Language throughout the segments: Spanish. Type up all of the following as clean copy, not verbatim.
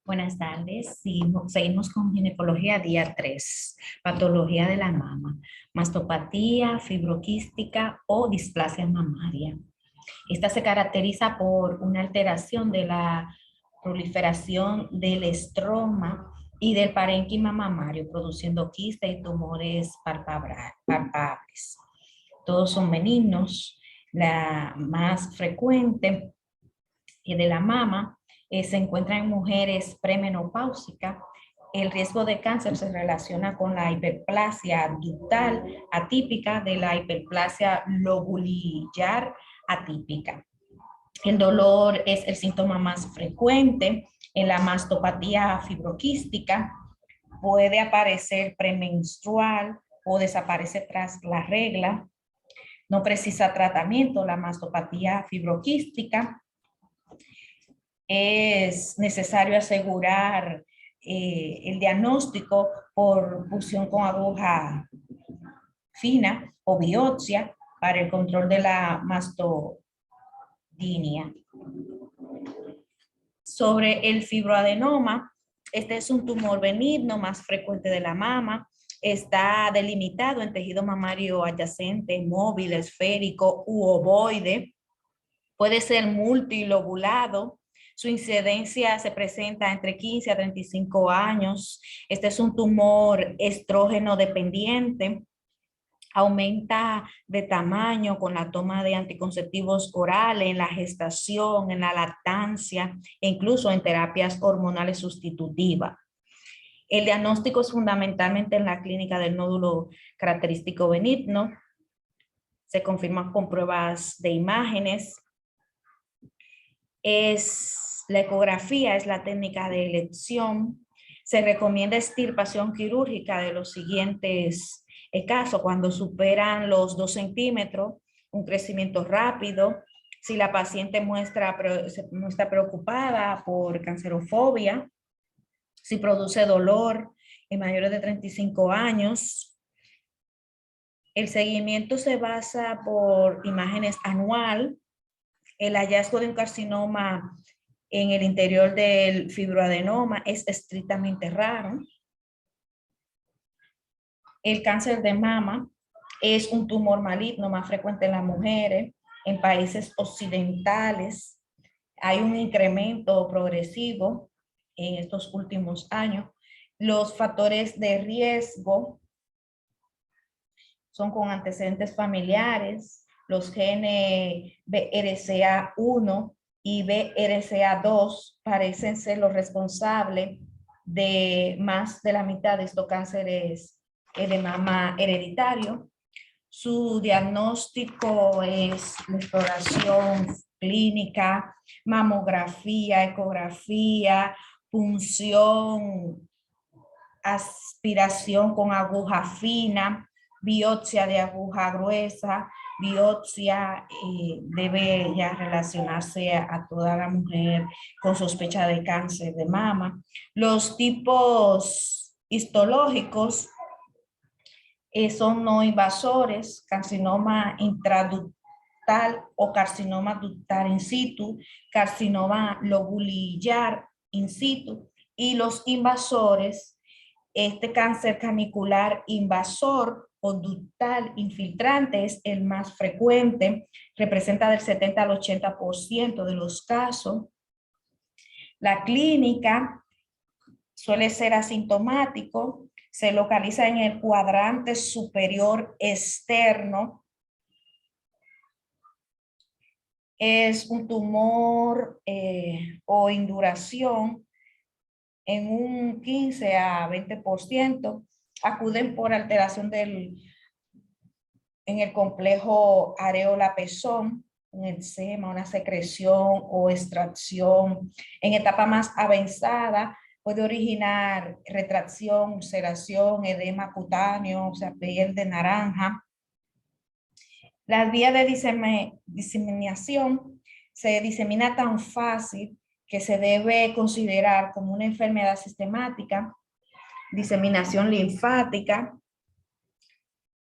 Buenas tardes. Seguimos con ginecología día 3, patología de la mama, mastopatía, fibroquística o displasia mamaria. Esta se caracteriza por una alteración de la proliferación del estroma y del parénquima mamario, produciendo quistes y tumores palpables. Todos son benignos. La más frecuente de la mama se encuentra en mujeres premenopáusicas. El riesgo de cáncer se relaciona con la hiperplasia ductal atípica de la hiperplasia lobulillar atípica. El dolor es el síntoma más frecuente en la mastopatía fibroquística. Puede aparecer premenstrual o desaparece tras la regla. No precisa tratamiento la mastopatía fibroquística. Es necesario asegurar el diagnóstico por punción con aguja fina o biopsia para el control de la mastodinia. Sobre el fibroadenoma, este es un tumor benigno más frecuente de la mama. Está delimitado en tejido mamario adyacente, móvil, esférico u ovoide. Puede ser multilobulado. Su incidencia se presenta entre 15 a 35 años. Este es un tumor estrógeno dependiente. Aumenta de tamaño con la toma de anticonceptivos orales, en la gestación, en la lactancia e incluso en terapias hormonales sustitutivas. El diagnóstico es fundamentalmente en la clínica del nódulo característico benigno. Se confirma con pruebas de imágenes. La ecografía es la técnica de elección. Se recomienda extirpación quirúrgica de los siguientes casos: cuando superan los 2 centímetros, un crecimiento rápido, si la paciente se muestra preocupada por cancerofobia, si produce dolor en mayores de 35 años. El seguimiento se basa por imágenes anual. El hallazgo de un carcinoma en el interior del fibroadenoma es estrictamente raro. El cáncer de mama es un tumor maligno más frecuente en las mujeres. En países occidentales hay un incremento progresivo en estos últimos años. Los factores de riesgo son con antecedentes familiares, los genes BRCA1 y BRCA2 parecen ser los responsables de más de la mitad de estos cánceres de mama hereditario. Su diagnóstico es la exploración clínica, mamografía, ecografía, punción, aspiración con aguja fina, biopsia de aguja gruesa. Biopsia debe ya relacionarse a toda la mujer con sospecha de cáncer de mama. Los tipos histológicos son no invasores: carcinoma intraductal o carcinoma ductal in situ, carcinoma lobulillar in situ. Y los invasores, este cáncer canicular invasor o ductal infiltrante es el más frecuente, representa del 70 al 80% de los casos. La clínica suele ser asintomático, se localiza en el cuadrante superior externo. Es un tumor o induración en un 15 a 20%. Acuden por alteración en el complejo areola-pezón, un eczema, una secreción o extracción. En etapa más avanzada puede originar retracción, ulceración, edema cutáneo, o sea, piel de naranja. La vía de diseminación se disemina tan fácil que se debe considerar como una enfermedad sistemática. Diseminación linfática.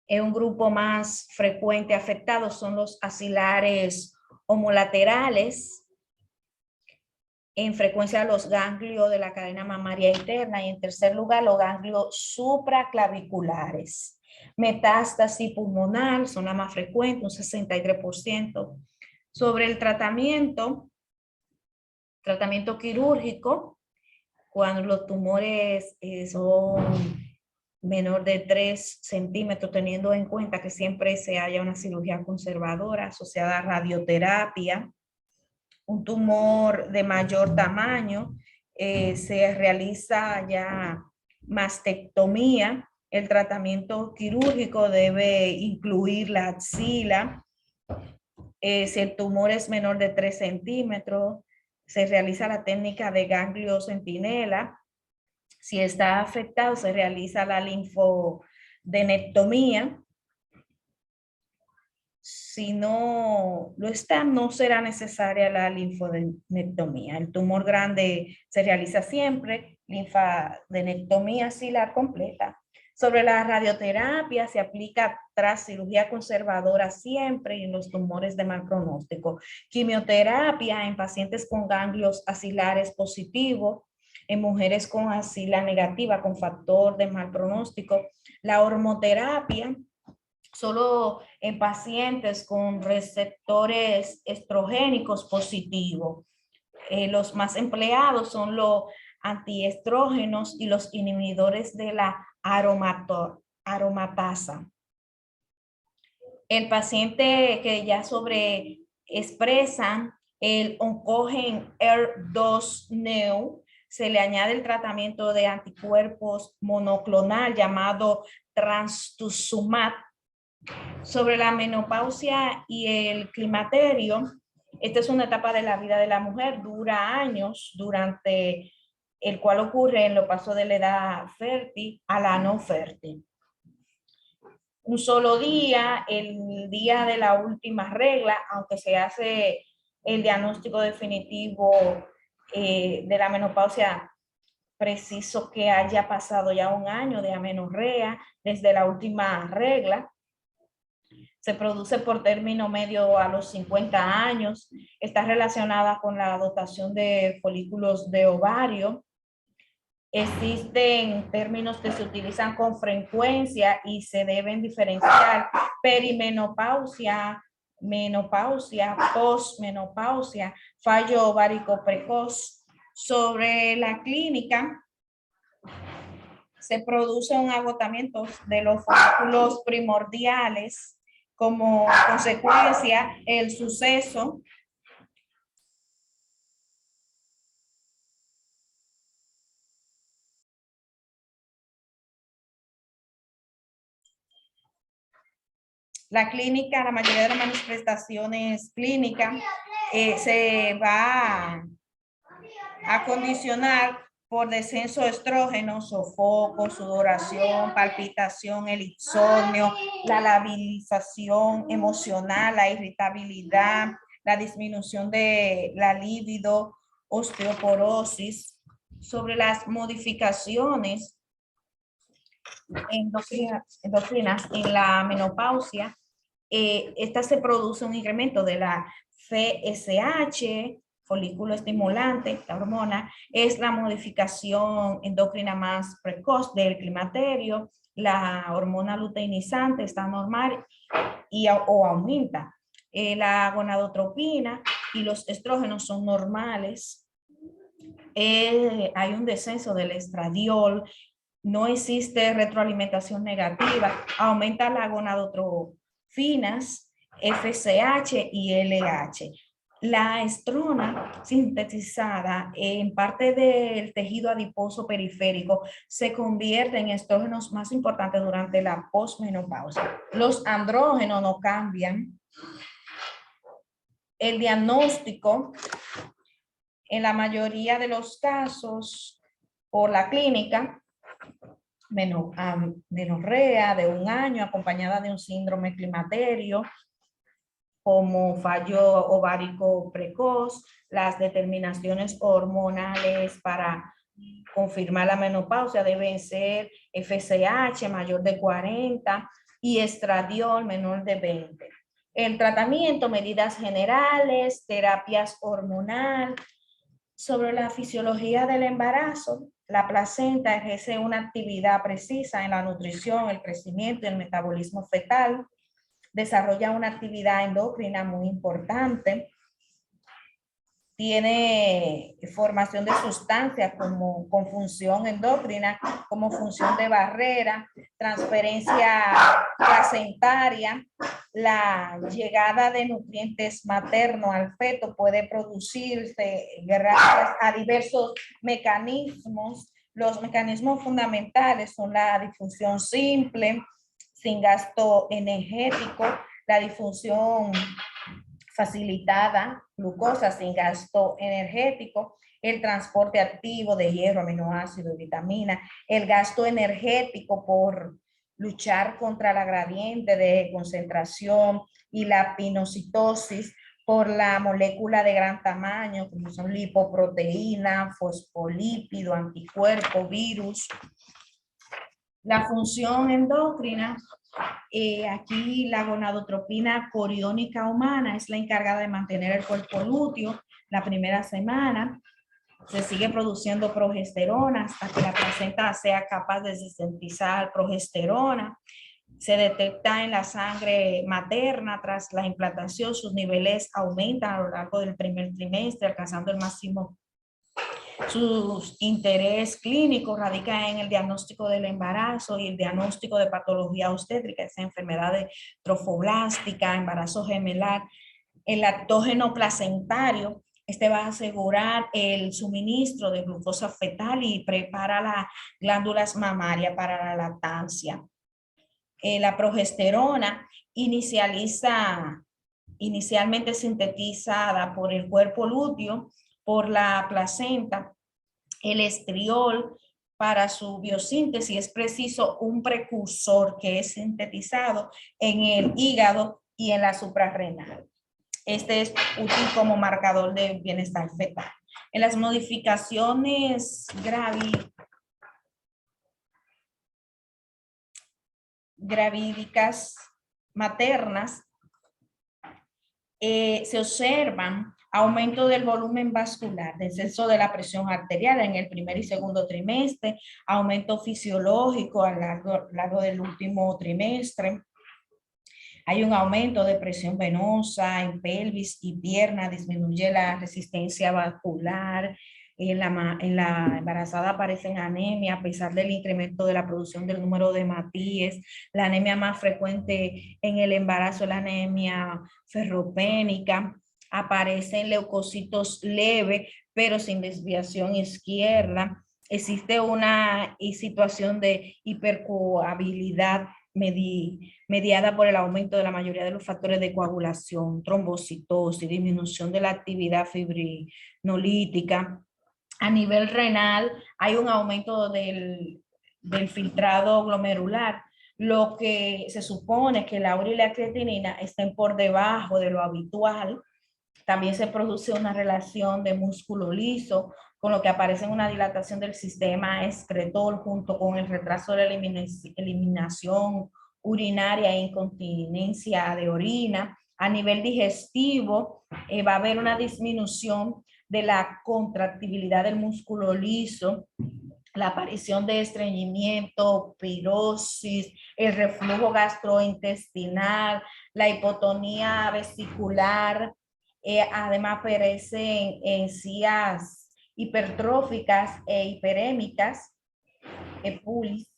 Un grupo más frecuente afectado son los axilares homolaterales. En frecuencia los ganglios de la cadena mamaria interna y en tercer lugar los ganglios supraclaviculares. Metástasis pulmonar son las más frecuentes, un 63%. Sobre el tratamiento quirúrgico, cuando los tumores son menor de 3 centímetros, teniendo en cuenta que siempre se haya una cirugía conservadora asociada a radioterapia. Un tumor de mayor tamaño, se realiza ya mastectomía. El tratamiento quirúrgico debe incluir la axila. Si el tumor es menor de 3 centímetros, se realiza la técnica de ganglio centinela. Si está afectado, se realiza la linfodenectomía. Si no lo está, no será necesaria la linfodenectomía. El tumor grande se realiza siempre, linfodenectomía axilar completa. Sobre la radioterapia, se aplica tras cirugía conservadora siempre y en los tumores de mal pronóstico. Quimioterapia en pacientes con ganglios axilares positivos, en mujeres con axila negativa con factor de mal pronóstico. La hormoterapia solo en pacientes con receptores estrogénicos positivos. Los más empleados son los antiestrógenos y los inhibidores de la aromatasa. El paciente que ya sobreexpresan el oncogen ER2-neu, se le añade el tratamiento de anticuerpos monoclonal llamado trastuzumab. Sobre la menopausia y el climaterio, esta es una etapa de la vida de la mujer, dura años, durante el cual ocurre en los pasos de la edad fértil a la no fértil. Un solo día, el día de la última regla, aunque se hace el diagnóstico definitivo de la menopausia, preciso que haya pasado ya un año de amenorrea desde la última regla. Se produce por término medio a los 50 años, está relacionada con la dotación de folículos de ovario. Existen términos que se utilizan con frecuencia y se deben diferenciar: perimenopausia, menopausia, posmenopausia, fallo ovárico precoz. Sobre la clínica, se produce un agotamiento de los folículos primordiales. Como consecuencia, el suceso la clínica, la mayoría de las manifestaciones clínicas se va a condicionar por descenso de estrógenos, sofoco, sudoración, palpitación, el insomnio, la labilización emocional, la irritabilidad, la disminución de la libido, osteoporosis. Sobre las modificaciones endocrinas en la menopausia, esta se produce un incremento de la FSH, folículo estimulante, la hormona, es la modificación endocrina más precoz del climaterio. La hormona luteinizante está normal o aumenta. La gonadotropina y los estrógenos son normales. Hay un descenso del estradiol, no existe retroalimentación negativa, aumenta la gonadotrofinas, FSH y LH. La estrona sintetizada en parte del tejido adiposo periférico se convierte en estrógenos más importantes durante la posmenopausia. Los andrógenos no cambian. El diagnóstico, en la mayoría de los casos, por la clínica, menorrea de 1 año acompañada de un síndrome climaterio, como fallo ovárico precoz, las determinaciones hormonales para confirmar la menopausia deben ser FSH mayor de 40 y estradiol menor de 20. El tratamiento, medidas generales, terapias hormonal, Sobre la fisiología del embarazo, la placenta ejerce una actividad precisa en la nutrición, el crecimiento y el metabolismo fetal. Desarrolla una actividad endocrina muy importante. Tiene formación de sustancias con función endocrina, como función de barrera, transferencia placentaria. La llegada de nutrientes maternos al feto puede producirse gracias a diversos mecanismos. Los mecanismos fundamentales son la difusión simple, sin gasto energético, la difusión facilitada, glucosa sin gasto energético, el transporte activo de hierro, aminoácidos y vitaminas, el gasto energético por luchar contra la gradiente de concentración y la pinocitosis por la molécula de gran tamaño, como son lipoproteína, fosfolípido, anticuerpo, virus. La función endocrina, aquí la gonadotropina coriónica humana es la encargada de mantener el cuerpo lúteo la primera semana. Se sigue produciendo progesterona hasta que la placenta sea capaz de sintetizar progesterona. Se detecta en la sangre materna tras la implantación, sus niveles aumentan a lo largo del primer trimestre, alcanzando el máximo. Su interés clínico radica en el diagnóstico del embarazo y el diagnóstico de patología obstétrica, esa enfermedad de trofoblástica, embarazo gemelar. El lactógeno placentario, este va a asegurar el suministro de glucosa fetal y prepara las glándulas mamarias para la lactancia. La progesterona inicialmente sintetizada por el cuerpo lúteo, por la placenta, el estriol para su biosíntesis es preciso un precursor que es sintetizado en el hígado y en la suprarrenal. Este es útil como marcador de bienestar fetal. En las modificaciones gravídicas maternas, se observan aumento del volumen vascular, descenso de la presión arterial en el primer y segundo trimestre, aumento fisiológico a lo largo del último trimestre. Hay un aumento de presión venosa en pelvis y pierna, disminuye la resistencia vascular. En la embarazada aparecen anemia a pesar del incremento de la producción del número de matíes. La anemia más frecuente en el embarazo es la anemia ferropénica. Aparecen leucocitos leves, pero sin desviación izquierda. Existe una situación de hipercoagulabilidad mediada por el aumento de la mayoría de los factores de coagulación, trombocitosis, disminución de la actividad fibrinolítica. A nivel renal hay un aumento del filtrado glomerular, lo que se supone que la urea y la creatinina estén por debajo de lo habitual. También se produce una relación de músculo liso, con lo que aparece una dilatación del sistema excretor junto con el retraso de la eliminación urinaria e incontinencia de orina. A nivel digestivo, va a haber una disminución de la contractibilidad del músculo liso, la aparición de estreñimiento, pirosis, el reflujo gastrointestinal, la hipotonía vesicular. Además aparecen encías hipertróficas e hiperémicas, pulis.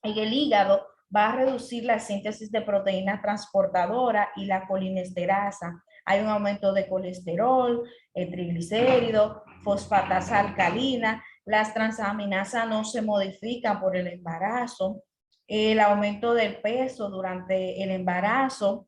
En el hígado va a reducir la síntesis de proteína transportadora y la colinesterasa. Hay un aumento de colesterol, triglicéridos, fosfatasa alcalina. Las transaminasas no se modifican por el embarazo. El aumento del peso durante el embarazo.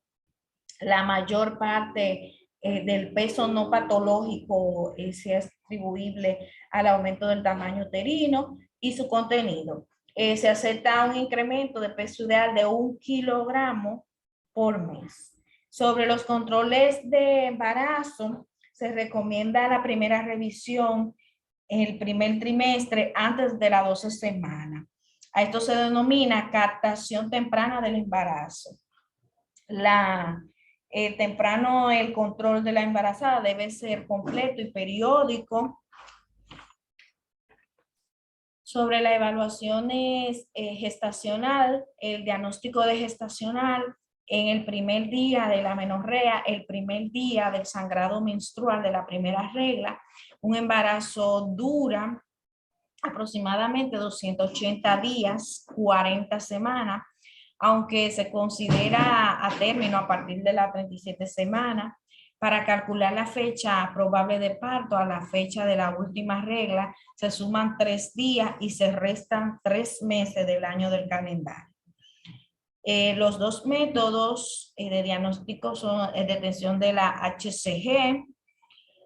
La mayor parte del peso no patológico es atribuible al aumento del tamaño uterino y su contenido. Se acepta un incremento de peso ideal de 1 kilogramo por mes. Sobre los controles de embarazo, se recomienda la primera revisión en el primer trimestre antes de las 12 semanas. A esto se denomina captación temprana del embarazo. Temprano el control de la embarazada debe ser completo y periódico. Sobre la evaluación gestacional, el diagnóstico de gestacional en el primer día de la menorrea, el primer día del sangrado menstrual de la primera regla. Un embarazo dura aproximadamente 280 días, 40 semanas, aunque se considera a término a partir de la 37 semana. Para calcular la fecha probable de parto a la fecha de la última regla, se suman 3 días y se restan 3 meses del año del calendario. Los dos métodos de diagnóstico son detención de la HCG,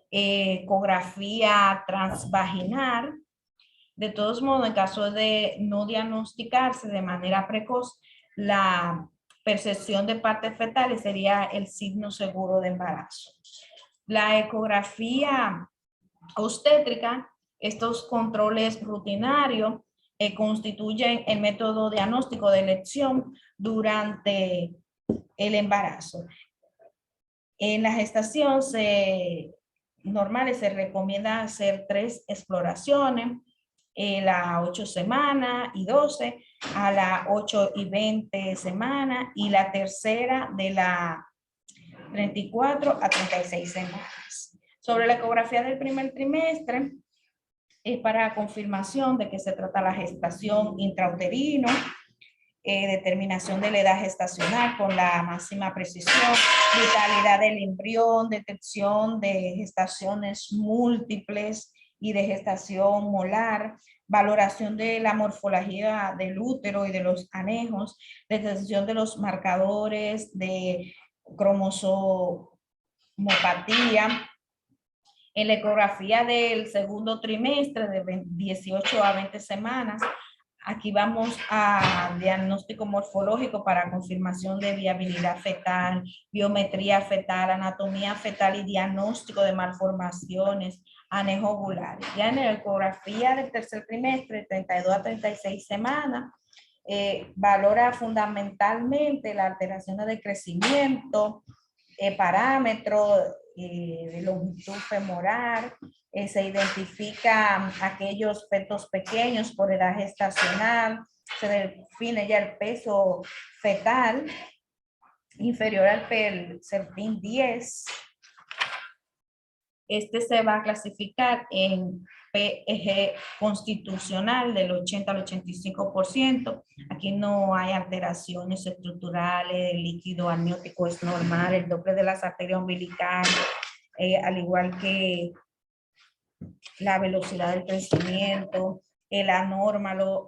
ecografía transvaginal. De todos modos, en caso de no diagnosticarse de manera precoz, la percepción de partes fetales sería el signo seguro de embarazo. La ecografía obstétrica, estos controles rutinarios constituyen el método diagnóstico de elección durante el embarazo. En la gestación normales se recomienda hacer 3 exploraciones, la 8 semanas y 12, a la 8 y 20 semanas, y la tercera de la 34 a 36 semanas. Sobre la ecografía del primer trimestre, es para confirmación de que se trata la gestación intrauterino, determinación de la edad gestacional con la máxima precisión, vitalidad del embrión, detección de gestaciones múltiples y de gestación molar, valoración de la morfología del útero y de los anejos, detección de los marcadores de cromosomopatía. En la ecografía del segundo trimestre de 18 a 20 semanas, aquí vamos a diagnóstico morfológico para confirmación de viabilidad fetal, biometría fetal, anatomía fetal y diagnóstico de malformaciones anejo-ovulares. Ya en la ecografía del tercer trimestre, 32 a 36 semanas, valora fundamentalmente las alteraciones de crecimiento, parámetros de longitud femoral, se identifican aquellos fetos pequeños por edad gestacional, se define ya el peso fetal inferior al CERPIN 10. Este se va a clasificar en PEG constitucional del 80 al 85%. Aquí no hay alteraciones estructurales, el líquido amniótico es normal, el doble de las arterias umbilicales, al igual que la velocidad del crecimiento, el anormal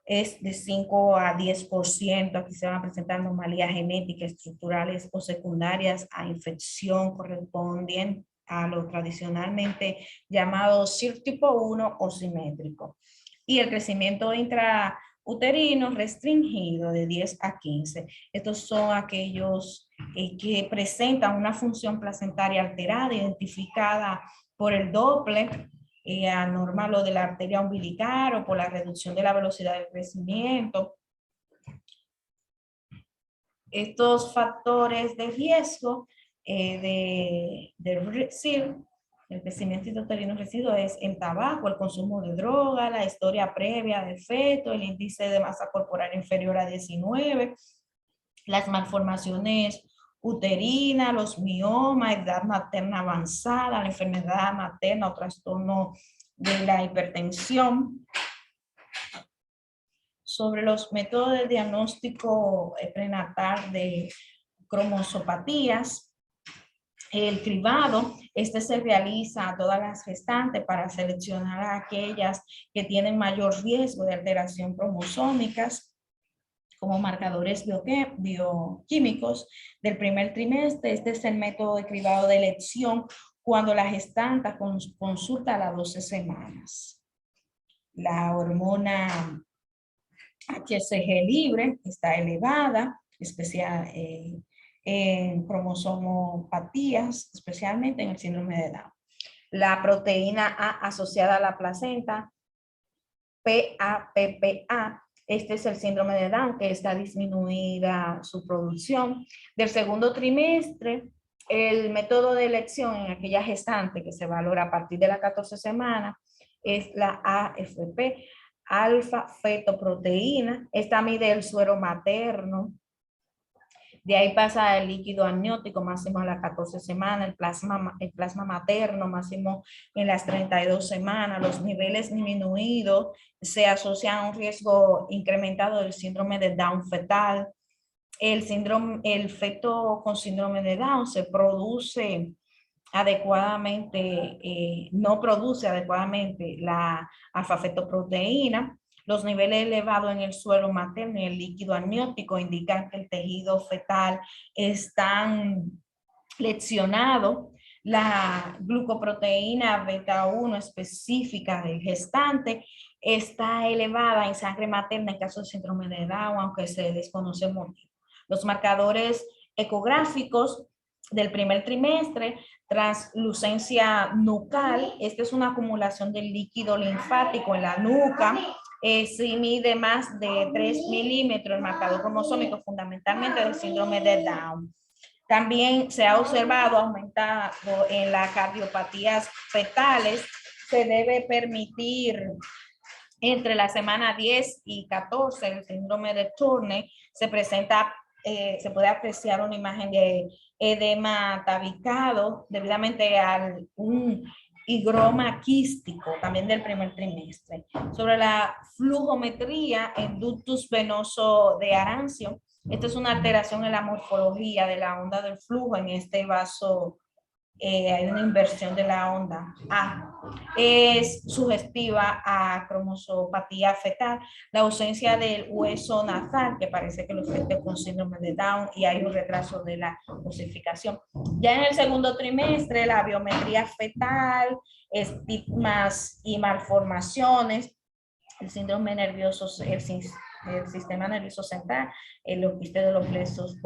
es de 5 a 10%. Aquí se van a presentar anomalías genéticas, estructurales o secundarias a infección correspondiente a lo tradicionalmente llamado CIR tipo 1 o simétrico. Y el crecimiento intrauterino restringido de 10 a 15. Estos son aquellos que presentan una función placentaria alterada, identificada por el Doppler, anormal o de la arteria umbilical o por la reducción de la velocidad del crecimiento. Estos factores de riesgo del CIR, el crecimiento intrauterino residuo, es el tabaco, el consumo de droga, la historia previa del feto, el índice de masa corporal inferior a 19, las malformaciones uterina, los miomas, edad materna avanzada, la enfermedad materna o trastorno de la hipertensión. Sobre los métodos de diagnóstico prenatal de cromosopatías, el cribado, este se realiza a todas las gestantes para seleccionar a aquellas que tienen mayor riesgo de alteración cromosómicas como marcadores bioquímicos del primer trimestre. Este es el método de cribado de elección cuando la gestante consulta a las 12 semanas. La hormona HCG libre está elevada, especial en cromosomopatías, especialmente en el síndrome de Down. La proteína A asociada a la placenta, PAPPA, Este es el síndrome de Down, que está disminuida su producción. Del segundo trimestre, el método de elección en aquella gestante que se valora a partir de la 14 semana es la AFP, alfa fetoproteína. Esta mide el suero materno. De ahí pasa el líquido amniótico máximo a las 14 semanas, el plasma materno máximo en las 32 semanas. Los niveles disminuidos se asocian a un riesgo incrementado del síndrome de Down fetal. El feto con síndrome de Down se produce adecuadamente, no produce adecuadamente la alfa-fetoproteína. Los niveles elevados en el suelo materno y el líquido amniótico indican que el tejido fetal está lesionado. La glucoproteína beta 1 específica del gestante está elevada en sangre materna en caso de síndrome de Down, aunque se desconoce el motivo. Los marcadores ecográficos del primer trimestre, translucencia nucal, esta es una acumulación del líquido linfático en la nuca. Si mide más de 3 milímetros, el marcador cromosómico fundamentalmente del síndrome de Down. También se ha observado aumentado en las cardiopatías fetales. Se debe permitir entre la semana 10 y 14, el síndrome de Turner se presenta, se puede apreciar una imagen de edema tabicado debidamente a un higroma quístico, también del primer trimestre. Sobre la flujometría en ductus venoso de Arancio, esta es una alteración en la morfología de la onda del flujo en este vaso. Hay una inversión de la onda A. Es sugestiva a cromosopatía fetal, la ausencia del hueso nasal, que parece que lo afecta con síndrome de Down, y hay un retraso de la osificación. Ya en el segundo trimestre, la biometría fetal, estigmas y malformaciones, el síndrome nervioso, el sistema nervioso central, los quistes de los plexos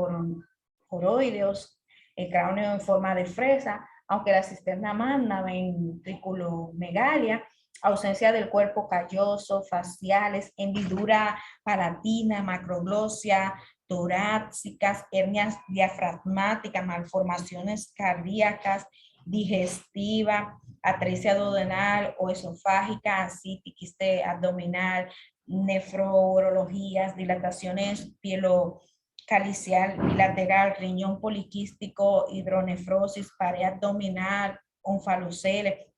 coroideos, el cráneo en forma de fresa, aunque la cisterna magna, ventriculomegalia, ausencia del cuerpo calloso, faciales, hendidura palatina, macroglosia, torácicas, hernias diafragmáticas, malformaciones cardíacas, digestiva, atresia duodenal o esofágica, ascitis, quiste abdominal, nefrourologías, dilataciones pielocalicial bilateral, riñón poliquístico, hidronefrosis, pared abdominal, onfalocele.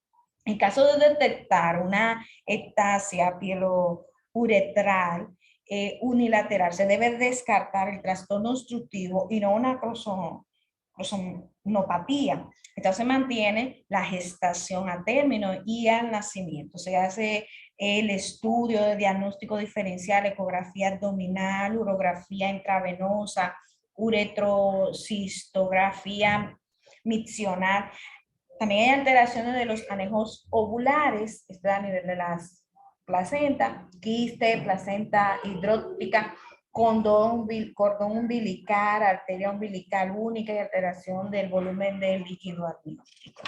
En caso de detectar una ectasia pielo-uretral unilateral, se debe descartar el trastorno obstructivo y no una cromosomopatía. Entonces mantiene la gestación a término y al nacimiento. Se hace el estudio de diagnóstico diferencial, ecografía abdominal, urografía intravenosa, uretrocistografía miccional. También hay alteraciones de los anejos ovulares, está a nivel de las placenta, quiste, placenta hidrópica, cordón umbilical, arteria umbilical única y alteración del volumen del líquido amniótico.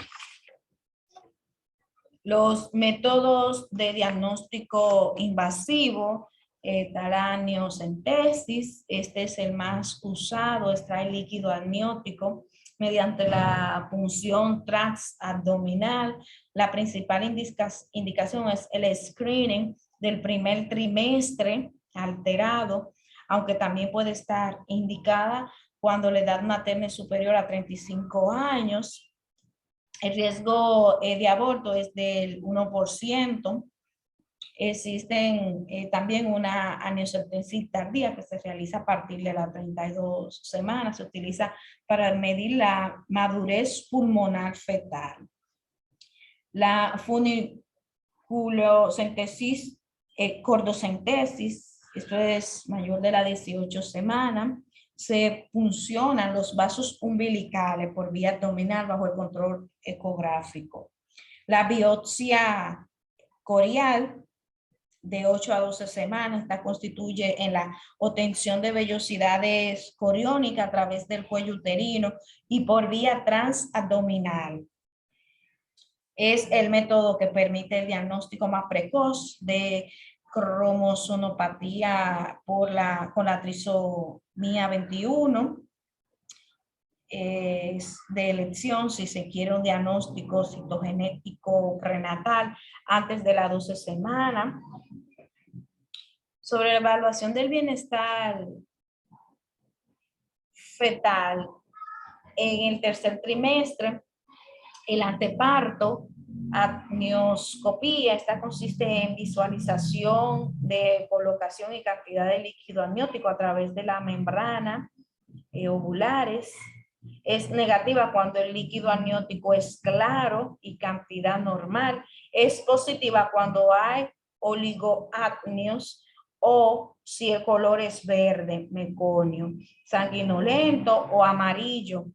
Los métodos de diagnóstico invasivo, talaniocentesis, este es el más usado, extrae líquido amniótico mediante la punción transabdominal. La principal indicación es el screening del primer trimestre alterado, aunque también puede estar indicada cuando la edad materna es superior a 35 años. El riesgo de aborto es del 1%. Existen también una amniocentesis tardía que se realiza a partir de las 32 semanas. Se utiliza para medir la madurez pulmonar fetal. La funiculocentesis, cordocentesis, esto es mayor de las 18 semanas. Se puncionan los vasos umbilicales por vía abdominal bajo el control ecográfico. La biopsia corial de 8 a 12 semanas, esta constituye en la obtención de vellosidades coriónicas a través del cuello uterino y por vía transabdominal. Es el método que permite el diagnóstico más precoz de cromosomopatía con la trisomía 21. Es de elección si se quiere un diagnóstico citogenético prenatal antes de las 12 semanas. Sobre la evaluación del bienestar fetal en el tercer trimestre, el anteparto, amnioscopía, esta consiste en visualización de colocación y cantidad de líquido amniótico a través de la membrana ovulares. Es negativa cuando el líquido amniótico es claro y cantidad normal. Es positiva cuando hay oligoamnios o si el color es verde, meconio, sanguinolento o amarillo.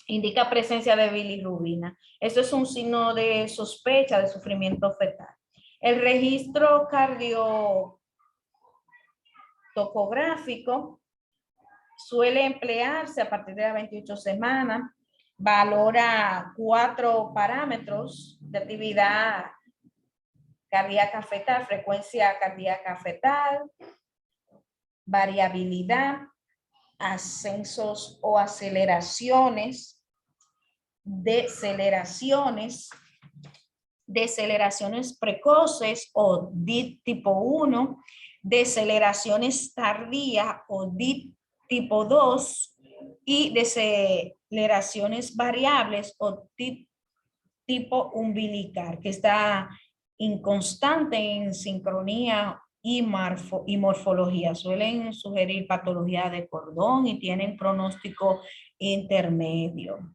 Indica presencia de bilirrubina. Esto es un signo de sospecha de sufrimiento fetal. El registro cardiotocográfico suele emplearse a partir de las 28 semanas. Valora 4 parámetros de actividad cardíaca fetal, frecuencia cardíaca fetal, variabilidad, ascensos o aceleraciones, deceleraciones precoces o DIT tipo 1, deceleraciones tardías o DIT tipo 2 y deceleraciones variables o DIT tipo umbilical, que está inconstante en sincronía y morfología. Suelen sugerir patología de cordón y tienen pronóstico intermedio.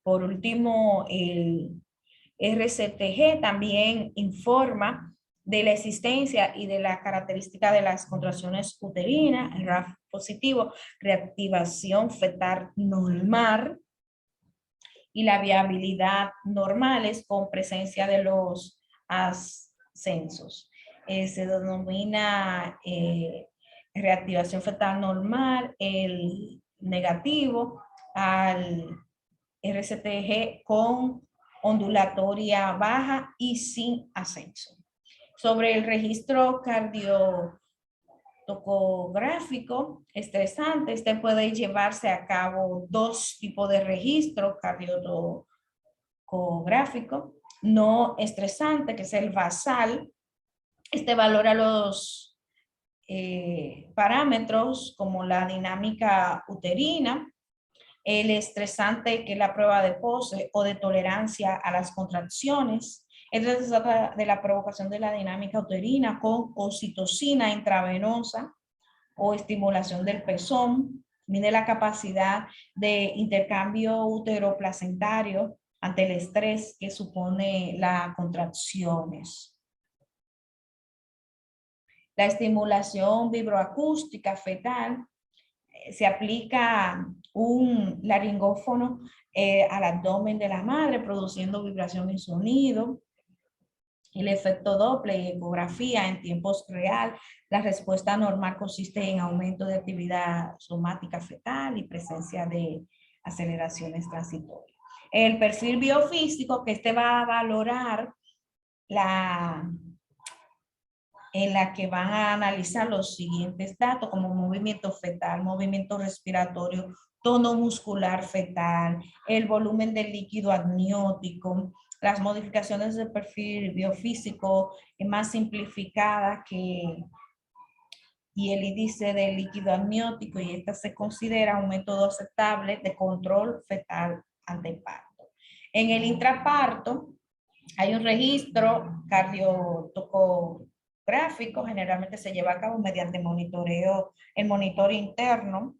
Por último, el RCTG también informa de la existencia y de la característica de las contracciones uterinas, el RAF positivo, reactivación fetal normal y la viabilidad normales con presencia de los ascensos. Se denomina reactivación fetal normal, el negativo al RCTG con ondulatoria baja y sin ascenso. Sobre el registro cardiotocográfico estresante, este puede llevarse a cabo 2 tipos de registro cardiotocográfico. No estresante, que es el basal. Este valora los parámetros como la dinámica uterina, el estresante, que es la prueba de pose o de tolerancia a las contracciones. Entonces se trata de la provocación de la dinámica uterina con oxitocina intravenosa o estimulación del pezón. Mide la capacidad de intercambio uteroplacentario ante el estrés que supone las contracciones. La estimulación vibroacústica fetal, se aplica un laringófono al abdomen de la madre, produciendo vibración y sonido. El efecto Doppler y ecografía en tiempos real. La respuesta normal consiste en aumento de actividad somática fetal y presencia de aceleraciones transitorias. El perfil biofísico, que este va a valorar en la que van a analizar los siguientes datos como movimiento fetal, movimiento respiratorio, tono muscular fetal, el volumen del líquido amniótico, las modificaciones del perfil biofísico más simplificadas y el índice de líquido amniótico, y esta se considera un método aceptable de control fetal ante el parto. En el intraparto hay un registro cardiotocográfico, generalmente se lleva a cabo mediante monitoreo, el monitoreo interno,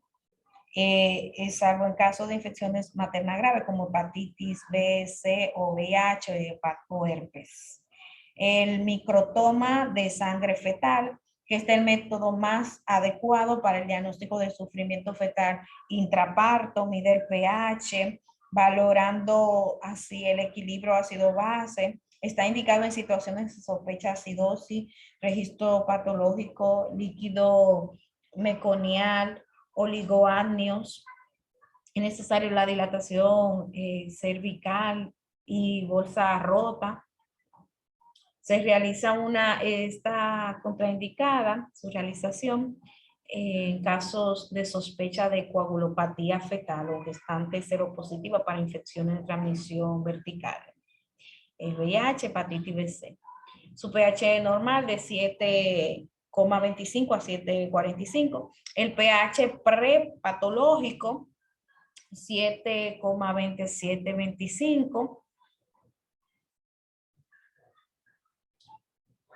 salvo en caso de infecciones maternas graves como hepatitis B, C o VIH o herpes. El microtoma de sangre fetal, que es el método más adecuado para el diagnóstico de sufrimiento fetal intraparto, mide el pH, valorando así el equilibrio ácido-base. Está indicado en situaciones de sospecha de acidosis, registro patológico, líquido meconial, oligoamnios. Es necesario la dilatación cervical y bolsa rota. Se realiza está contraindicada su realización en casos de sospecha de coagulopatía fetal o gestante seropositiva para infecciones de transmisión vertical. El VIH, hepatitis B, C. Su pH normal de 7,25 a 7,45. El pH prepatológico 7,2725.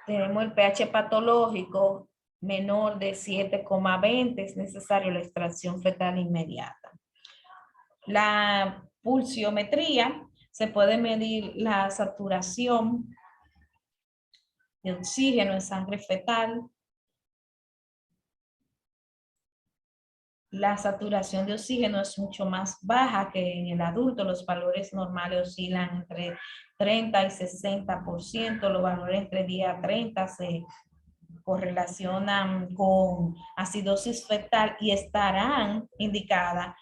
Tenemos el pH patológico menor de 7,20, es necesario la extracción fetal inmediata. La pulsiometría, se puede medir la saturación de oxígeno en sangre fetal. La saturación de oxígeno es mucho más baja que en el adulto. Los valores normales oscilan entre 30 y 60%. Los valores entre 10 a 30 se correlacionan con acidosis fetal y estarán indicadas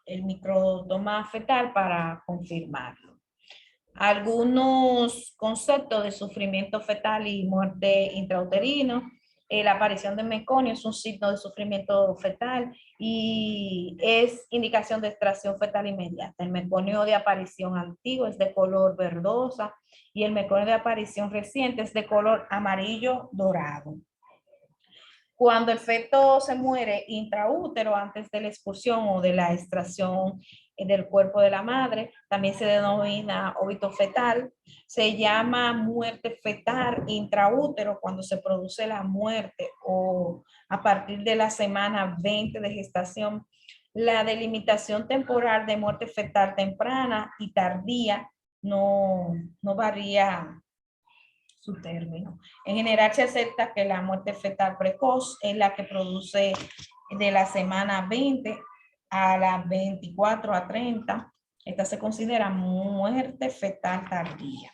el microtoma fetal para confirmarlo. Algunos conceptos de sufrimiento fetal y muerte intrauterino. La aparición de meconio es un signo de sufrimiento fetal y es indicación de extracción fetal inmediata. El meconio de aparición antiguo es de color verdosa y el meconio de aparición reciente es de color amarillo dorado. Cuando el feto se muere intraútero antes de la expulsión o de la extracción del cuerpo de la madre, también se denomina óbito fetal. Se llama muerte fetal intraútero cuando se produce la muerte o a partir de la semana 20 de gestación. La delimitación temporal de muerte fetal temprana y tardía no varía su término. En general se acepta que la muerte fetal precoz es la que produce de la semana 20 a las 24 a 30. Esta se considera muerte fetal tardía.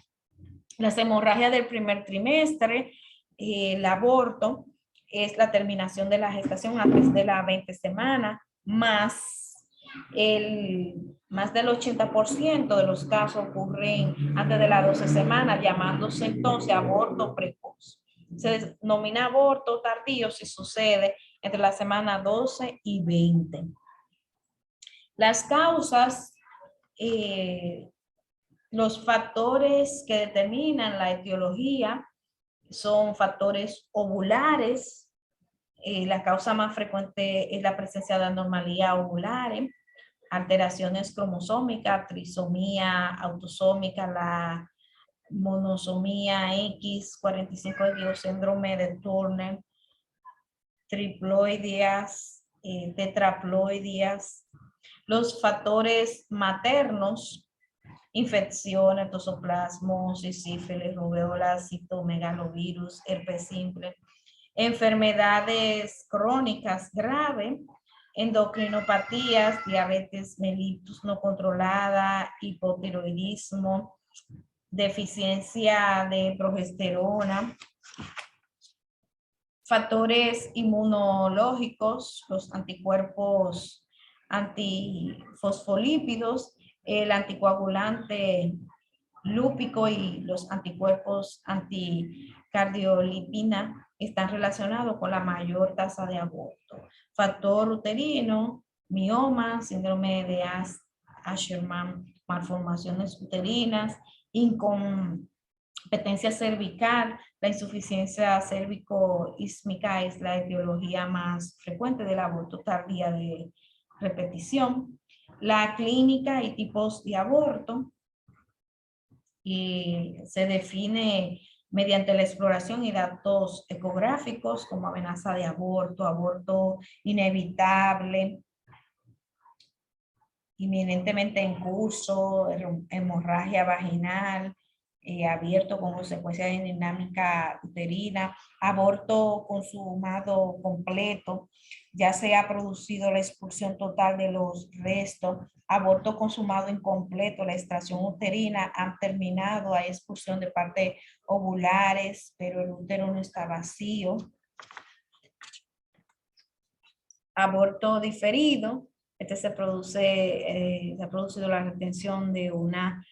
Las hemorragias del primer trimestre, el aborto, es la terminación de la gestación antes de la 20 semana, más del 80% de los casos ocurren antes de las 12 semanas, llamándose entonces aborto precoz. Se denomina aborto tardío si sucede entre la semana 12 y 20. Las causas, los factores que determinan la etiología son factores ovulares. La causa más frecuente es la presencia de anormalidad ovulares, alteraciones cromosómicas, trisomía autosómica, la monosomía X45, síndrome de Turner, triploidias, tetraploidias. Los factores maternos, infecciones, toxoplasmosis, sífilis, rubéola, citomegalovirus, herpes simple, enfermedades crónicas graves, endocrinopatías, diabetes mellitus no controlada, hipotiroidismo, deficiencia de progesterona, factores inmunológicos, los anticuerpos antifosfolípidos, el anticoagulante lúpico y los anticuerpos anticardiolipina están relacionados con la mayor tasa de aborto. Factor uterino, mioma, síndrome de Asherman, malformaciones uterinas, incompetencia cervical, la insuficiencia cérvico-ísmica es la etiología más frecuente del aborto tardía de repetición. La clínica y tipos de aborto, y se define mediante la exploración y datos ecográficos como amenaza de aborto, aborto inevitable, inminentemente en curso, hemorragia vaginal, abierto con consecuencia de dinámica uterina, aborto consumado completo, ya se ha producido la expulsión total de los restos, aborto consumado incompleto, la extracción uterina, han terminado, hay expulsión de partes ovulares, pero el útero no está vacío. Aborto diferido, Se ha producido la retención de una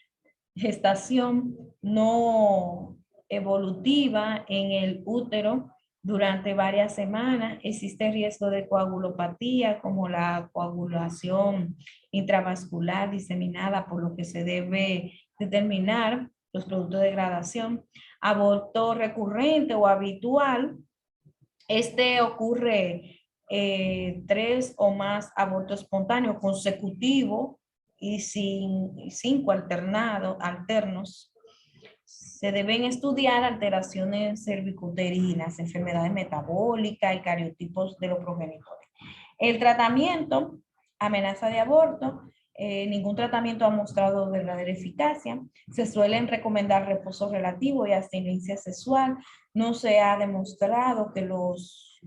gestación no evolutiva en el útero durante varias semanas. Existe riesgo de coagulopatía, como la coagulación intravascular diseminada, por lo que se debe determinar los productos de degradación. Aborto recurrente o habitual. Este ocurre 3 o más abortos espontáneos consecutivos y 5 alternos. Se deben estudiar alteraciones cervicuterinas, enfermedades metabólicas y cariotipos de los progenitores. El tratamiento, amenaza de aborto, ningún tratamiento ha mostrado verdadera eficacia. Se suelen recomendar reposo relativo y abstinencia sexual. No se ha demostrado que los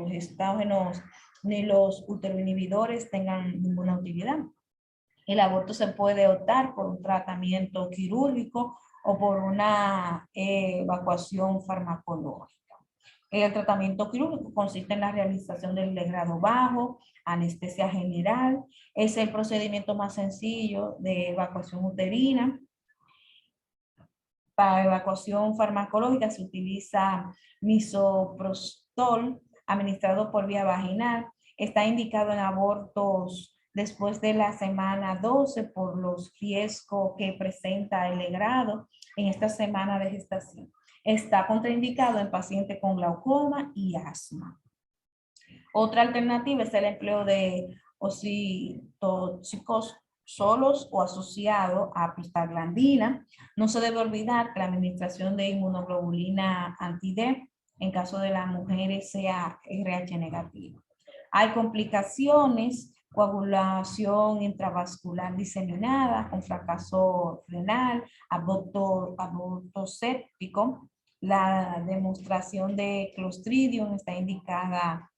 gestágenos ni los uteroinhibidores tengan ninguna utilidad. El aborto se puede optar por un tratamiento quirúrgico o por una evacuación farmacológica. El tratamiento quirúrgico consiste en la realización del legrado bajo, anestesia general. Es el procedimiento más sencillo de evacuación uterina. Para evacuación farmacológica se utiliza misoprostol administrado por vía vaginal. Está indicado en abortos después de la semana 12 por los riesgos que presenta el legrado en esta semana de gestación. Está contraindicado en pacientes con glaucoma y asma. Otra alternativa es el empleo de oxítoxicos solos o asociados a prostaglandina. No se debe olvidar que la administración de inmunoglobulina anti-D en caso de las mujeres sea RH negativa. Hay complicaciones, coagulación intravascular diseminada con fracaso renal, aborto séptico. La demostración de Clostridium está indicada,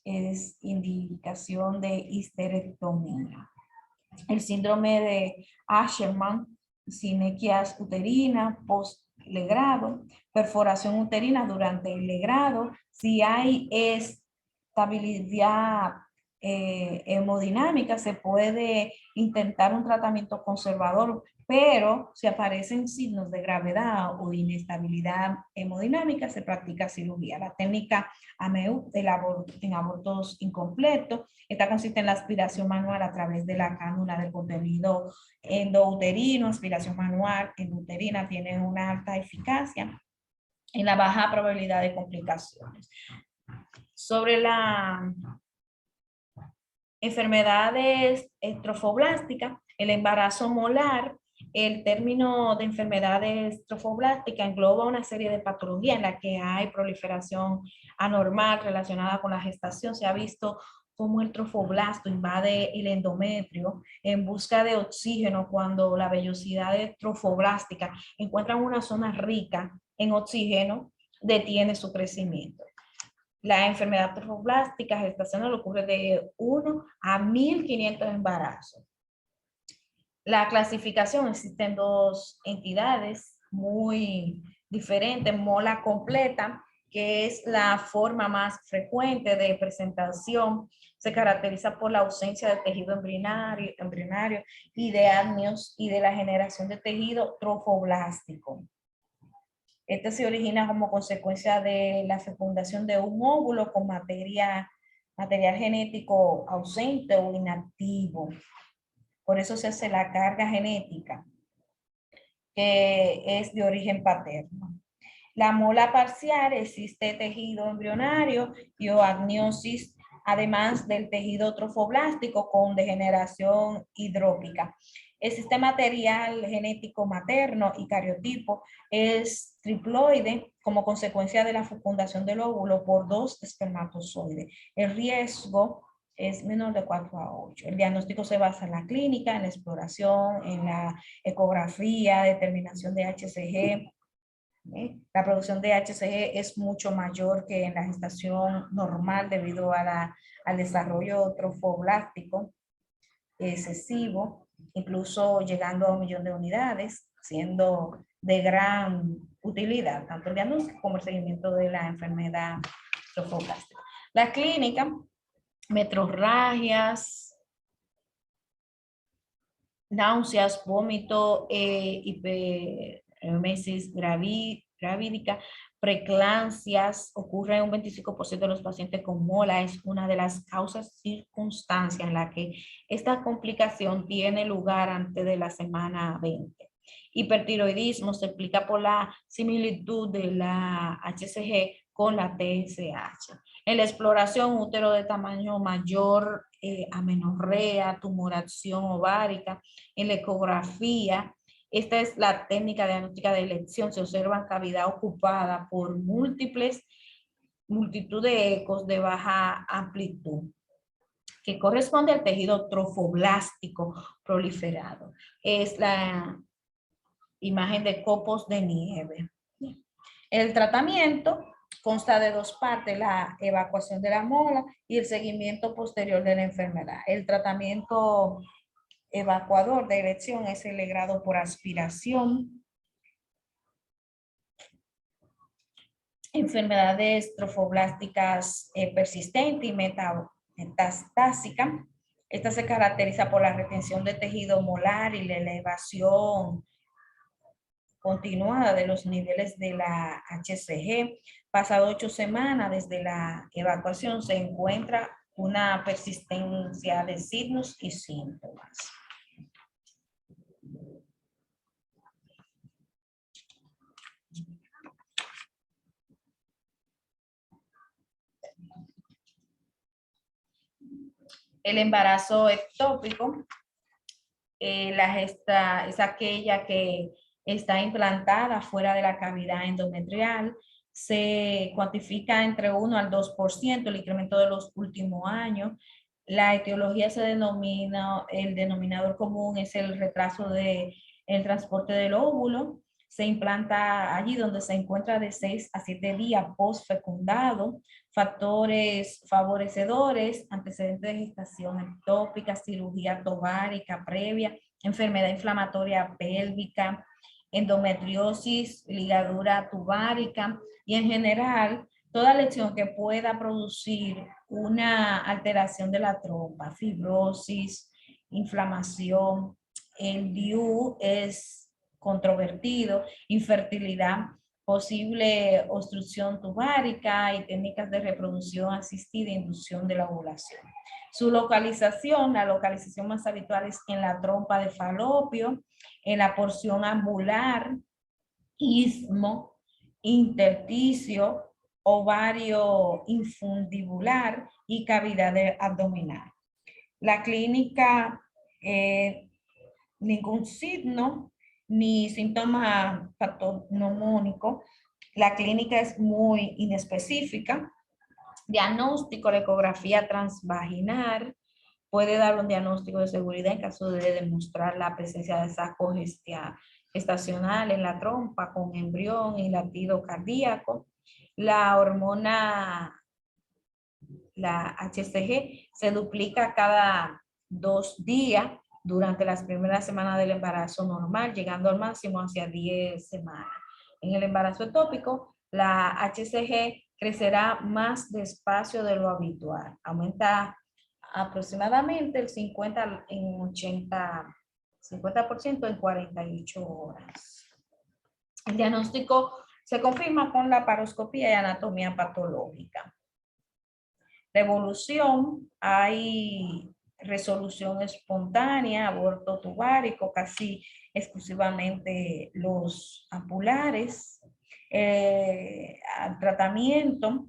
es indicación de histerectomía. El síndrome de Asherman, sinequias uterina post-legrado, perforación uterina durante el legrado. Si hay estabilidad hemodinámica, se puede intentar un tratamiento conservador, pero si aparecen signos de gravedad o inestabilidad hemodinámica, se practica cirugía. La técnica AMEU en abortos incompletos, esta consiste en la aspiración manual a través de la cánula de contenido endouterino. Aspiración manual endouterina tiene una alta eficacia en la baja probabilidad de complicaciones. Sobre la enfermedades trofoblásticas, el embarazo molar, el término de enfermedades trofoblásticas engloba una serie de patologías en las que hay proliferación anormal relacionada con la gestación. Se ha visto cómo el trofoblasto invade el endometrio en busca de oxígeno cuando la vellosidad trofoblástica encuentra una zona rica en oxígeno, detiene su crecimiento. La enfermedad trofoblástica gestacional ocurre de 1 a 1500 embarazos. La clasificación, existen 2 entidades muy diferentes. Mola completa, que es la forma más frecuente de presentación, se caracteriza por la ausencia de tejido embrionario y de amnios y de la generación de tejido trofoblástico. Este se origina como consecuencia de la fecundación de un óvulo con material genético ausente o inactivo. Por eso se hace la carga genética, que es de origen paterno. La mola parcial, existe tejido embrionario y o amniosis, además del tejido trofoblástico con degeneración hidrópica. Existe material genético materno y cariotipo, es triploide como consecuencia de la fecundación del óvulo por 2 espermatozoides. El riesgo es menor de 4 a 8. El diagnóstico se basa en la clínica, en la exploración, en la ecografía, determinación de HCG. La producción de HCG es mucho mayor que en la gestación normal debido a al desarrollo trofoblástico excesivo, incluso llegando a 1 millón de unidades, siendo de gran utilidad, tanto el diagnóstico como el seguimiento de la enfermedad trofoblástica. La clínica metrorragias, náuseas, vómito, hiperemesis gravídica, preeclampsias, ocurre en un 25% de los pacientes con mola, es una de las causas circunstancias en la que esta complicación tiene lugar antes de la semana 20. Hipertiroidismo se explica por la similitud de la HCG con la TSH. En la exploración, útero de tamaño mayor, amenorrea, tumoración ovárica. En la ecografía, esta es la técnica diagnóstica de elección, se observa cavidad ocupada por multitud de ecos de baja amplitud, que corresponde al tejido trofoblástico proliferado. Es la imagen de copos de nieve. El tratamiento consta de dos partes, la evacuación de la mola y el seguimiento posterior de la enfermedad. El tratamiento evacuador de elección es el grado por aspiración. Enfermedades trofoblásticas persistentes y metastásicas. Esta se caracteriza por la retención de tejido molar y la elevación continuada de los niveles de la HCG. Pasado 8 semanas desde la evacuación se encuentra una persistencia de signos y síntomas. El embarazo ectópico es aquella que está implantada fuera de la cavidad endometrial. Se cuantifica entre 1 al 2% el incremento de los últimos años. La etiología se denomina, el denominador común es el retraso del transporte del óvulo. Se implanta allí donde se encuentra de 6 a 7 días post fecundado. Factores favorecedores, antecedentes de gestación ectópica, cirugía továrica previa, enfermedad inflamatoria pélvica, endometriosis, ligadura tubárica y en general toda lesión que pueda producir una alteración de la trompa, fibrosis, inflamación. El DIU es controvertido, infertilidad, posible obstrucción tubárica y técnicas de reproducción asistida e inducción de la ovulación. Su localización, la localización más habitual es en la trompa de falopio, en la porción ambular, istmo, intersticio, ovario infundibular y cavidad abdominal. La clínica, ningún signo ni síntoma patognomónico. La clínica es muy inespecífica. Diagnóstico, la ecografía transvaginal puede dar un diagnóstico de seguridad en caso de demostrar la presencia de saco gestacional en la trompa con embrión y latido cardíaco. La hormona, la HCG, se duplica cada 2 días durante las primeras semanas del embarazo normal, llegando al máximo hacia 10 semanas. En el embarazo ectópico, la HCG crecerá más despacio de lo habitual. Aumenta aproximadamente el 50 en 50% en 48 horas. El diagnóstico se confirma con la paroscopía y anatomía patológica. La evolución, hay resolución espontánea, aborto tubárico, casi exclusivamente los apulares. Al tratamiento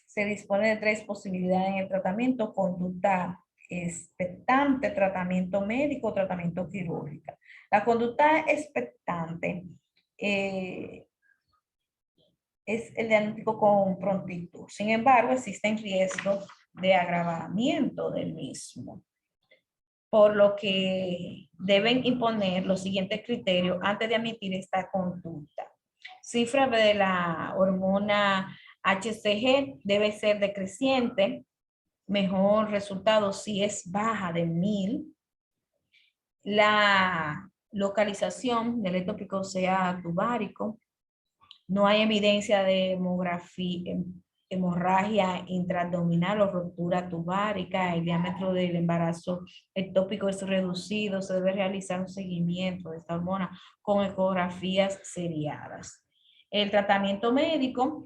se dispone de 3 posibilidades en el tratamiento: conducta expectante, tratamiento médico, tratamiento quirúrgico. La conducta expectante es el diagnóstico con prontitud. Sin embargo, existen riesgos de agravamiento del mismo, por lo que deben imponer los siguientes criterios antes de admitir esta conducta. Cifra de la hormona HCG debe ser decreciente, mejor resultado si es baja de 1000. La localización del ectópico sea tubárico. No hay evidencia de hemorragia intraabdominal o ruptura tubárica, el diámetro del embarazo ectópico es reducido, se debe realizar un seguimiento de esta hormona con ecografías seriadas. El tratamiento médico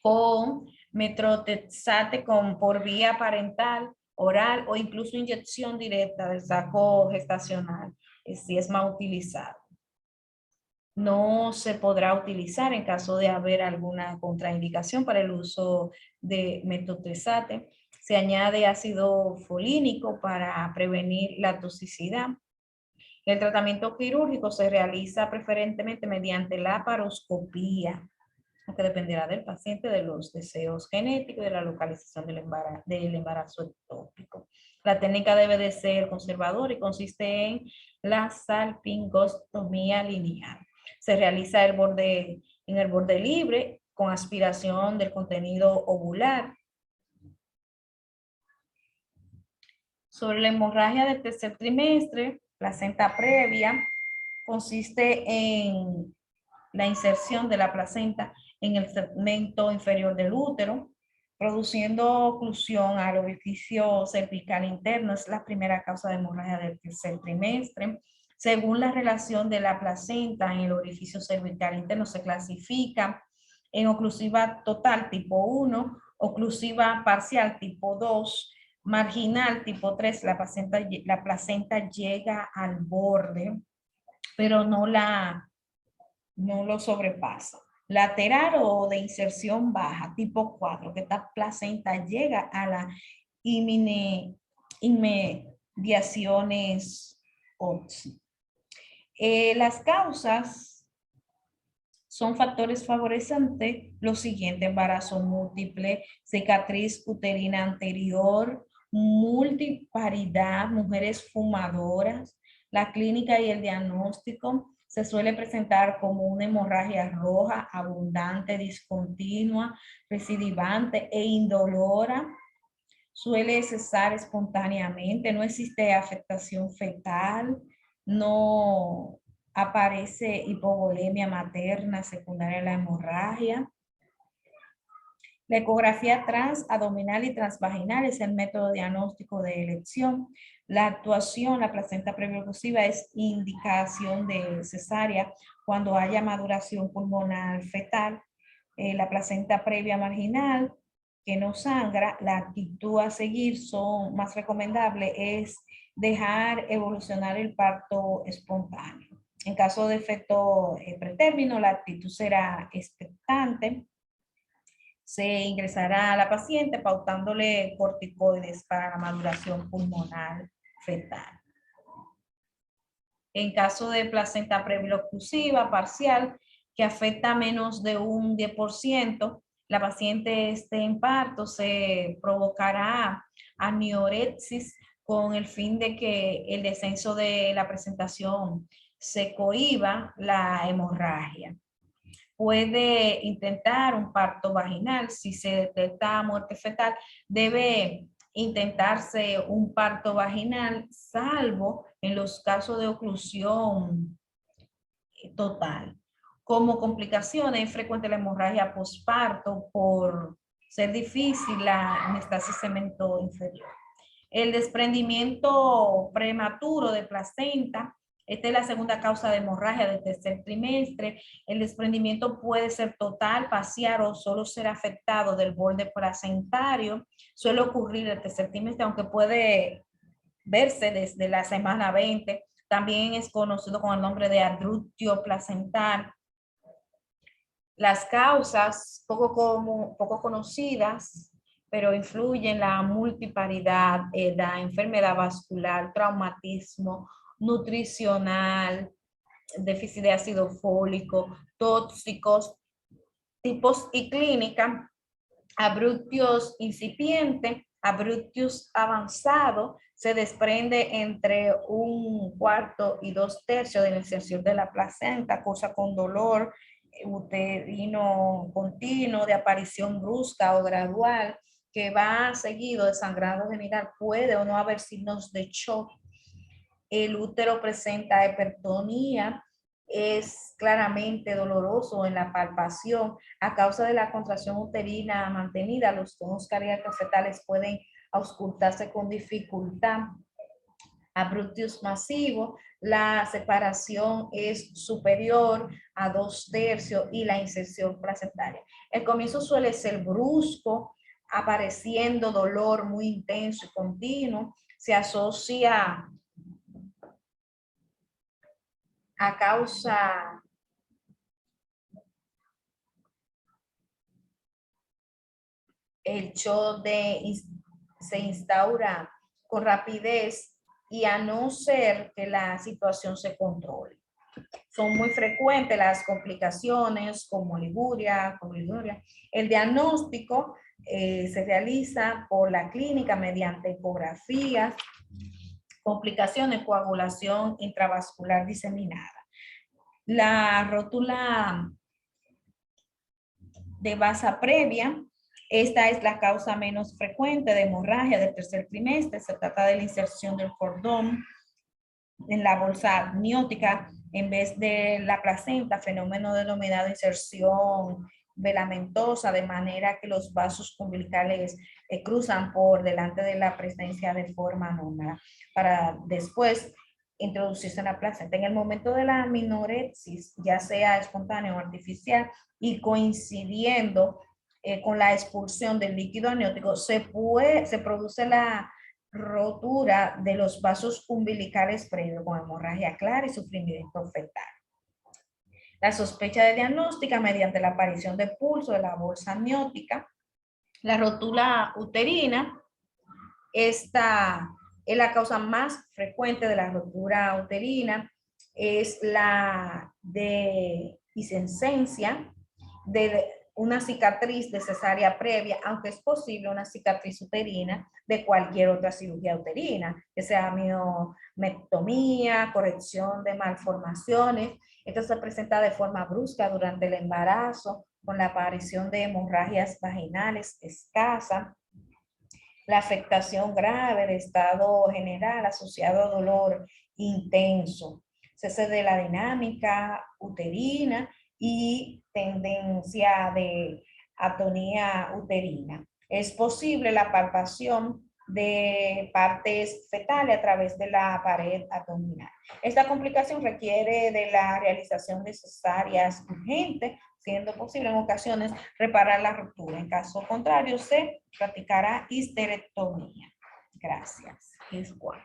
con metrotexate por vía parental, oral o incluso inyección directa del saco gestacional, si es más utilizado. No se podrá utilizar en caso de haber alguna contraindicación para el uso de metotrexate. Se añade ácido folínico para prevenir la toxicidad. El tratamiento quirúrgico se realiza preferentemente mediante laparoscopía, aunque dependerá del paciente, de los deseos genéticos y de la localización del embarazo ectópico. La técnica debe de ser conservadora y consiste en la salpingostomía lineal. Se realiza en el borde libre con aspiración del contenido ovular. Sobre la hemorragia del tercer trimestre, placenta previa, consiste en la inserción de la placenta en el segmento inferior del útero, produciendo oclusión al orificio cervical interno. Es la primera causa de hemorragia del tercer trimestre. Según la relación de la placenta en el orificio cervical interno, se clasifica en oclusiva total tipo 1, oclusiva parcial tipo 2, marginal tipo 3, la placenta llega al borde, pero no lo sobrepasa. Lateral o de inserción baja, tipo 4, que esta placenta llega a las inmediaciones óptimas. Las causas son factores favorecentes, los siguientes: embarazo múltiple, cicatriz uterina anterior, multiparidad, mujeres fumadoras. La clínica y el diagnóstico se suele presentar como una hemorragia roja, abundante, discontinua, recidivante e indolora. Suele cesar espontáneamente, no existe afectación fetal, no aparece hipovolemia materna secundaria a la hemorragia. La ecografía transabdominal y transvaginal es el método diagnóstico de elección. La actuación, la placenta previa-oclusiva, es indicación de cesárea cuando haya maduración pulmonar fetal. La placenta previa marginal, que no sangra, la actitud a seguir más recomendable es dejar evolucionar el parto espontáneo. En caso de efecto pretérmino, la actitud será expectante. Se ingresará a la paciente pautándole corticoides para la maduración pulmonar fetal. En caso de placenta previa-oclusiva parcial, que afecta a menos de un 10%, la paciente esté en parto, se provocará amiorexis con el fin de que el descenso de la presentación se cohíba la hemorragia. Puede intentar un parto vaginal. Si se detecta muerte fetal, debe intentarse un parto vaginal, salvo en los casos de oclusión total. Como complicaciones, es frecuente la hemorragia posparto por ser difícil la anastasia cemento inferior. El desprendimiento prematuro de placenta, esta es la segunda causa de hemorragia del tercer trimestre. El desprendimiento puede ser total, parcial o solo ser afectado del borde placentario. Suele ocurrir el tercer trimestre, aunque puede verse desde la semana 20. También es conocido con el nombre de adrutio placental. Las causas poco conocidas, pero influyen la multiparidad, la enfermedad vascular, traumatismo, nutricional, déficit de ácido fólico, tóxicos, tipos y clínica, abruptios incipiente, abruptios avanzado, se desprende entre 1/4 y 2/3 de la inserción de la placenta, cosa con dolor uterino continuo, de aparición brusca o gradual, que va seguido de sangrado genital. Puede o no haber signos de shock. El útero presenta hipertonía, es claramente doloroso en la palpación a causa de la contracción uterina mantenida. Los tonos cardíacos fetales pueden auscultarse con dificultad. Abruptus masivo, la separación es superior a 2/3 y la inserción placentaria. El comienzo suele ser brusco, apareciendo dolor muy intenso y continuo. Se asocia a causa el shock se instaura con rapidez y a no ser que la situación se controle. Son muy frecuentes las complicaciones como oliguria. El diagnóstico se realiza por la clínica mediante ecografías, complicaciones, coagulación intravascular diseminada. La rótula de basa previa, esta es la causa menos frecuente de hemorragia del tercer trimestre. Se trata de la inserción del cordón en la bolsa amniótica en vez de la placenta, fenómeno denominado inserción velamentosa, de manera que los vasos umbilicales cruzan por delante de la presencia de forma anómala para después introducirse en la placenta. En el momento de la amenorexis, ya sea espontánea o artificial, y coincidiendo con la expulsión del líquido amniótico, se produce la rotura de los vasos umbilicales previos con hemorragia clara y sufrimiento fetal. La sospecha de diagnóstica mediante la aparición de pulso de la bolsa amniótica. La rótula uterina, esta es la causa más frecuente de la rotura uterina, es la de dehiscencia, de una cicatriz de cesárea previa, aunque es posible una cicatriz uterina de cualquier otra cirugía uterina, que sea miomettomía, corrección de malformaciones. Esto se presenta de forma brusca durante el embarazo, con la aparición de hemorragias vaginales escasas, la afectación grave del estado general asociado a dolor intenso, cese de la dinámica uterina y tendencia de atonía uterina. Es posible la palpación de partes fetales a través de la pared abdominal. Esta complicación requiere de la realización de cesáreas urgentes, siendo posible en ocasiones reparar la ruptura. En caso contrario, se practicará histerectomía. Gracias. Es cual.